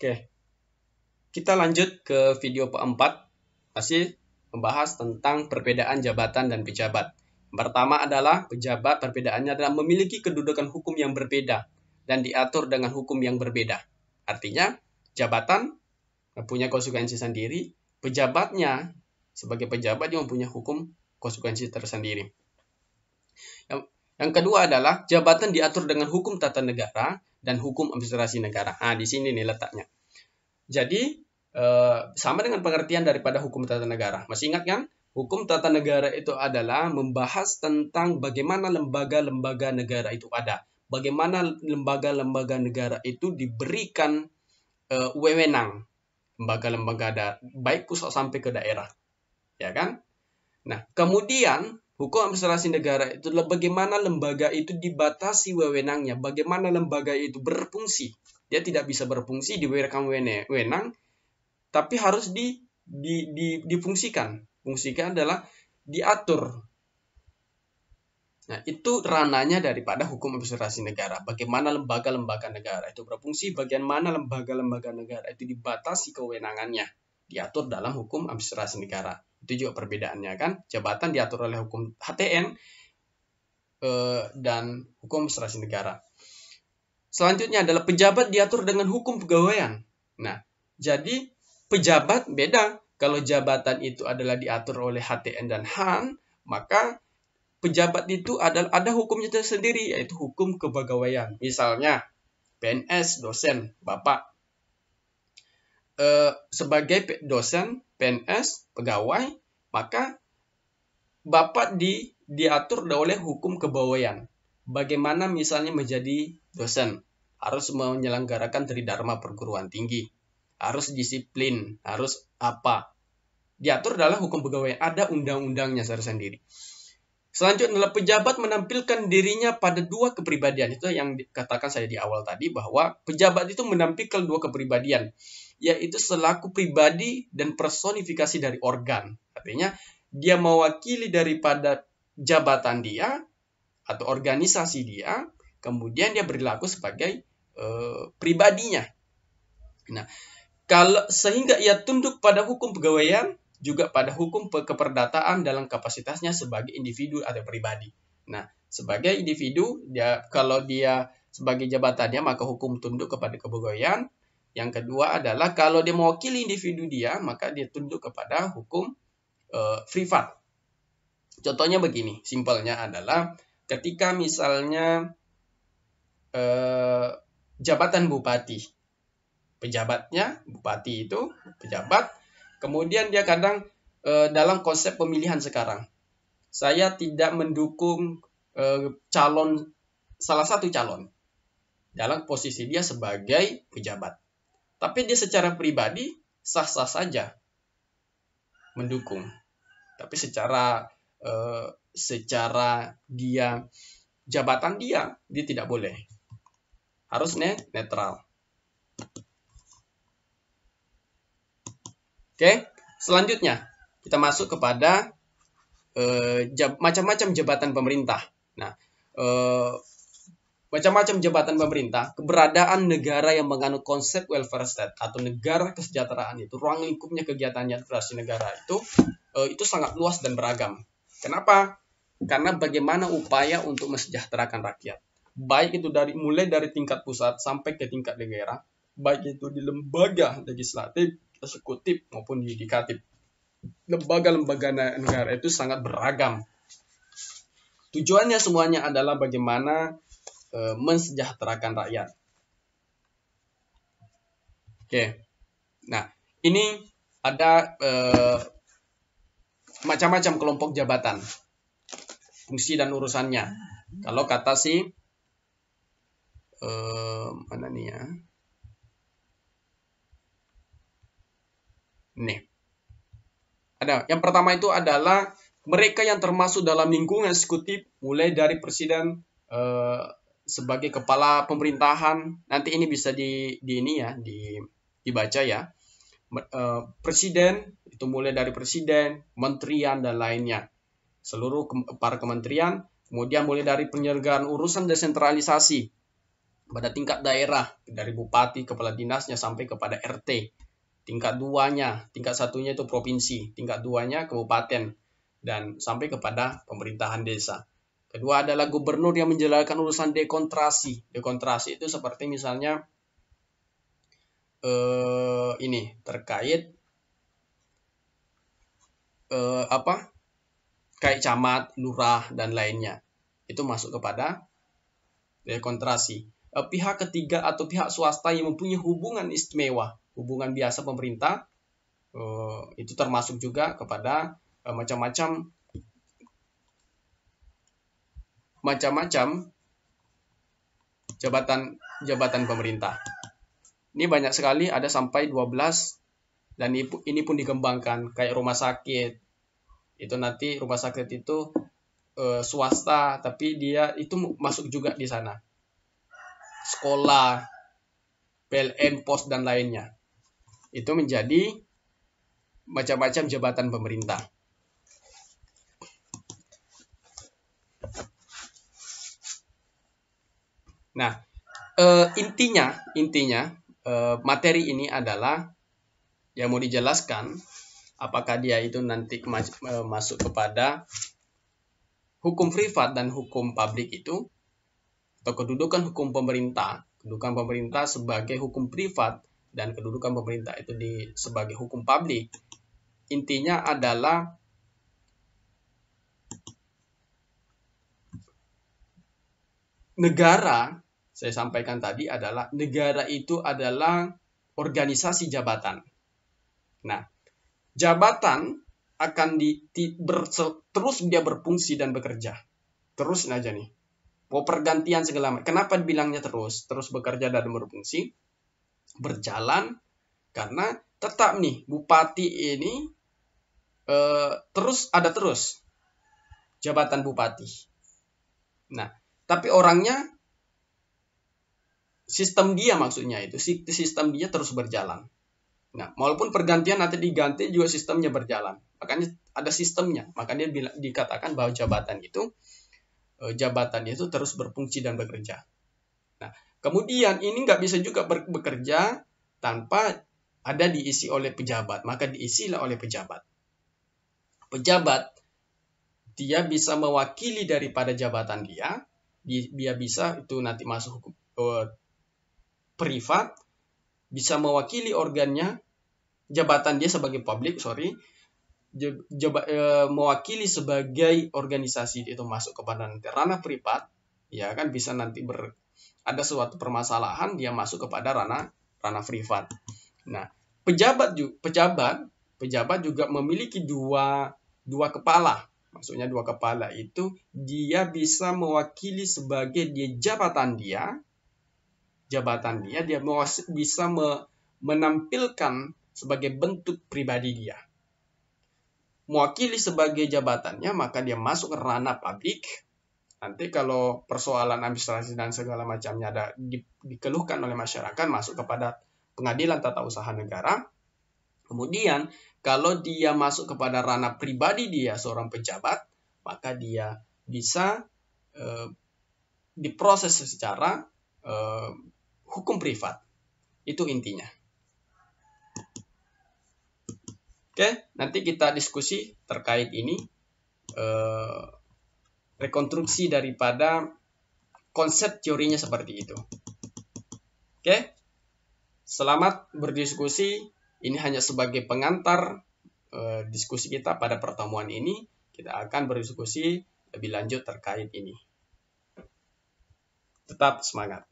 Oke, kita lanjut ke video keempat, masih membahas tentang perbedaan jabatan dan pejabat. Yang pertama adalah pejabat, perbedaannya adalah memiliki kedudukan hukum yang berbeda dan diatur dengan hukum yang berbeda. Artinya, jabatan punya konsekuensi sendiri, pejabatnya sebagai pejabat juga punya hukum konsekuensi tersendiri. Yang kedua adalah jabatan diatur dengan hukum tata negara dan hukum administrasi negara. Nah, di sini nih letaknya. Jadi, sama dengan pengertian daripada hukum tata negara. Masih ingat kan? Hukum tata negara itu adalah membahas tentang bagaimana lembaga-lembaga negara itu ada. Bagaimana lembaga-lembaga negara itu diberikan wewenang. Lembaga-lembaga baik pusat sampai ke daerah. Ya kan? Nah, kemudian hukum administrasi negara itu adalah bagaimana lembaga itu dibatasi wewenangnya. Bagaimana lembaga itu berfungsi. Dia tidak bisa berfungsi diberikan wewenang, tapi harus difungsikan. Fungsikan adalah diatur. Nah, itu ranahnya daripada hukum administrasi negara. Bagaimana lembaga-lembaga negara itu berfungsi, bagaimana lembaga-lembaga negara itu dibatasi kewenangannya. Diatur dalam hukum administrasi negara. Itu juga perbedaannya kan. Jabatan diatur oleh hukum HTN dan hukum administrasi negara. Selanjutnya adalah pejabat diatur dengan hukum pegawaian. Nah, jadi pejabat beda. Kalau jabatan itu adalah diatur oleh HTN dan HAN, maka pejabat itu ada hukumnya tersendiri, yaitu hukum kepegawaian. Misalnya, PNS, dosen, Bapak. Sebagai dosen, PNS, pegawai, maka Bapak diatur oleh hukum kepegawaian. Bagaimana misalnya menjadi dosen, harus menyelenggarakan tridharma perguruan tinggi, harus disiplin, harus apa. Diatur adalah hukum pegawaian, ada undang-undangnya tersendiri. Selanjutnya adalah pejabat menampilkan dirinya pada dua kepribadian. Itu yang dikatakan saya di awal tadi, bahwa pejabat itu menampilkan dua kepribadian, yaitu selaku pribadi dan personifikasi dari organ. Artinya dia mewakili daripada jabatan dia atau organisasi dia, kemudian dia berlaku sebagai pribadinya. Nah, sehingga ia tunduk pada hukum pegawaian, juga pada hukum keperdataan dalam kapasitasnya sebagai individu atau pribadi. Nah, sebagai individu, kalau dia sebagai jabatannya, maka hukum tunduk kepada kepegawaian. Yang kedua adalah kalau dia mewakili individu dia, maka dia tunduk kepada hukum privat. Contohnya begini, simpelnya adalah ketika misalnya jabatan bupati, pejabatnya, bupati itu pejabat, kemudian dia kadang dalam konsep pemilihan sekarang, saya tidak mendukung salah satu calon dalam posisi dia sebagai pejabat, tapi dia secara pribadi sah-sah saja mendukung, tapi secara dia jabatan dia tidak boleh, harus netral. Oke, selanjutnya kita masuk kepada macam-macam jabatan pemerintah. Nah, macam-macam jabatan pemerintah, keberadaan negara yang menganut konsep welfare state atau negara kesejahteraan itu, ruang lingkupnya kegiatannya administrasi negara itu sangat luas dan beragam. Kenapa? Karena bagaimana upaya untuk mensejahterakan rakyat. Baik itu mulai dari tingkat pusat sampai ke tingkat daerah, baik itu di lembaga legislatif, eksekutif maupun yudikatif. Lembaga-lembaga negara itu sangat beragam. Tujuannya semuanya adalah bagaimana mensejahterakan rakyat. Oke. Nah, ini ada macam-macam kelompok jabatan, fungsi dan urusannya. Kalau kata mana nih ya? Nih. Ada. Yang pertama itu adalah mereka yang termasuk dalam lingkungan eksekutif, mulai dari presiden sebagai kepala pemerintahan. Nanti ini bisa dibaca ya. Presiden itu mulai dari presiden, kementerian dan lainnya. Seluruh para kementerian, kemudian mulai dari penyelenggaraan urusan desentralisasi. pada tingkat daerah, dari bupati, kepala dinasnya, sampai kepada RT. Tingkat 2-nya, tingkat 1-nya itu provinsi, tingkat 2-nya kabupaten, dan sampai kepada pemerintahan desa. Kedua adalah gubernur yang menjalankan urusan dekontrasi. Dekontrasi itu seperti misalnya ini terkait kayak camat, lurah, dan lainnya. Itu masuk kepada dekontrasi. Pihak ketiga atau pihak swasta yang mempunyai hubungan istimewa, hubungan biasa pemerintah, itu termasuk juga kepada macam-macam jabatan pemerintah. Ini banyak sekali, ada sampai 12, dan ini pun dikembangkan kayak rumah sakit. Itu nanti rumah sakit itu swasta, tapi dia itu masuk juga di sana. Sekolah, PLN, pos, dan lainnya. Itu menjadi macam-macam jabatan pemerintah. Nah, intinya materi ini adalah yang mau dijelaskan apakah dia itu nanti masuk kepada hukum privat dan hukum publik itu, atau kedudukan hukum pemerintah, kedudukan pemerintah sebagai hukum privat dan kedudukan pemerintah itu sebagai hukum publik. Intinya adalah negara, saya sampaikan tadi adalah negara itu adalah organisasi jabatan. Nah, jabatan akan terus dia berfungsi dan bekerja. Terus aja nih. Mau pergantian segala macam. Kenapa bilangnya terus bekerja dan berfungsi? Berjalan karena tetap nih bupati ini terus jabatan bupati. Nah, tapi orangnya sistem dia maksudnya itu sistem dia terus berjalan. Nah, walaupun pergantian nanti diganti juga sistemnya berjalan. Makanya ada sistemnya. Makanya dikatakan bahwa jabatan itu terus berfungsi dan bekerja. Nah, kemudian ini nggak bisa juga bekerja tanpa ada diisi oleh pejabat. Maka diisilah oleh pejabat. Pejabat, dia bisa mewakili daripada jabatan dia. Dia bisa itu nanti masuk hukum privat, bisa mewakili organnya, jabatan dia sebagai publik, mewakili sebagai organisasi itu masuk kepada nanti ranah privat, ya kan, bisa nanti ada suatu permasalahan dia masuk kepada ranah privat. Nah, pejabat juga memiliki dua kepala. Maksudnya dua kepala itu dia bisa mewakili sebagai jabatan dia bisa menampilkan sebagai bentuk pribadi dia. Mewakili sebagai jabatannya, maka dia masuk ke ranah publik. Nanti kalau persoalan administrasi dan segala macamnya ada dikeluhkan oleh masyarakat, masuk kepada pengadilan tata usaha negara. Kemudian kalau dia masuk kepada ranah pribadi dia seorang pejabat, maka dia bisa diproses secara hukum privat. Itu intinya. Oke, nanti kita diskusi terkait ini, rekonstruksi daripada konsep teorinya seperti itu. Oke, selamat berdiskusi. Ini hanya sebagai pengantar diskusi kita pada pertemuan ini. Kita akan berdiskusi lebih lanjut terkait ini. Tetap semangat.